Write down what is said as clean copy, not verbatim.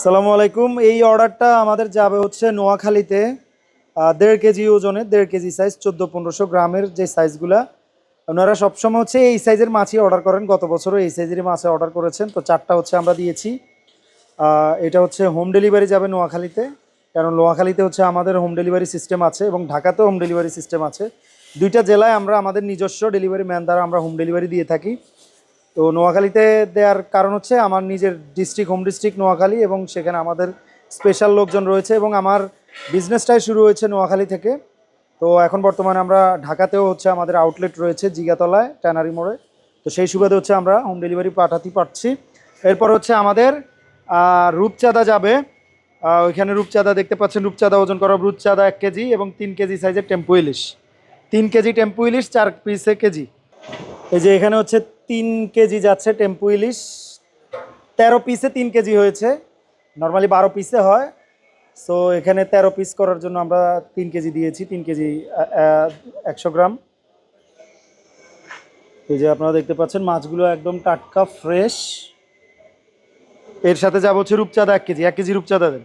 আসসালামু আলাইকুম। এই অর্ডারটা আমাদের যাবে হচ্ছে নোয়াখালীতে 1.5 কেজি ওজনে, 1.5 কেজি সাইজ, 1400-1500 গ্রামের যে সাইজগুলা। ওনারা সবসময় হচ্ছে এই সাইজের মাছই অর্ডার করেন, গত বছরও এই সাইজের মাছে অর্ডার করেছেন, তো 4টা হচ্ছে আমরা দিয়েছি। এটা হচ্ছে হোম ডেলিভারি যাবে নোয়াখালীতে, কারণ নোয়াখালীতে হচ্ছে আমাদের হোম ডেলিভারি সিস্টেম আছে এবং ঢাকাতেও হোম ডেলিভারি সিস্টেম আছে। দুইটা জেলায় আমরা আমাদের নিজস্ব ডেলিভারি ম্যান দ্বারা আমরা হোম ডেলিভারি দিয়ে থাকি। তো নোয়াখালীতে দেওয়ার কারণ হচ্ছে আমার নিজের ডিস্ট্রিক্ট, হোম ডিস্ট্রিক্ট নোয়াখালী, এবং সেখানে আমাদের স্পেশাল লোকজন রয়েছে এবং আমার বিজনেসটাই শুরু হয়েছে নোয়াখালী থেকে। তো এখন বর্তমানে আমরা ঢাকাতেও হচ্ছে আমাদের আউটলেট রয়েছে জিগাতলায়, ট্যানারি মোড়ে। তো সেই সুবাদে হচ্ছে আমরা হোম ডেলিভারি পাঠাতে পারছি। এরপর হচ্ছে আমাদের রূপচাঁদা যাবে। ওইখানে রূপচাঁদা দেখতে পাচ্ছেন, রূপচাঁদা ওজন করা রূপচাঁদা 1 কেজি এবং 3 কেজি সাইজের টেম্পু ইলিশ। 3 কেজি টেম্পু ইলিশ 4 পিসে কেজি। এই যে এখানে হচ্ছে 3 কেজি যাচ্ছে টেম্পু ইলিশ, 13 পিসে 3 কেজি হয়েছে। নর্মালি 12 পিসে হয়। সো এখানে 13 পিস করার জন্য আমরা 3 কেজি দিয়েছি, 3 কেজি 100 গ্রাম। এই যে আপনারা দেখতে পাচ্ছেন মাছগুলো একদম টাটকা ফ্রেশ। এর সাথে যাব হচ্ছে রূপচাঁদা 1 কেজি, 1 কেজি রূপচাঁদা দেন।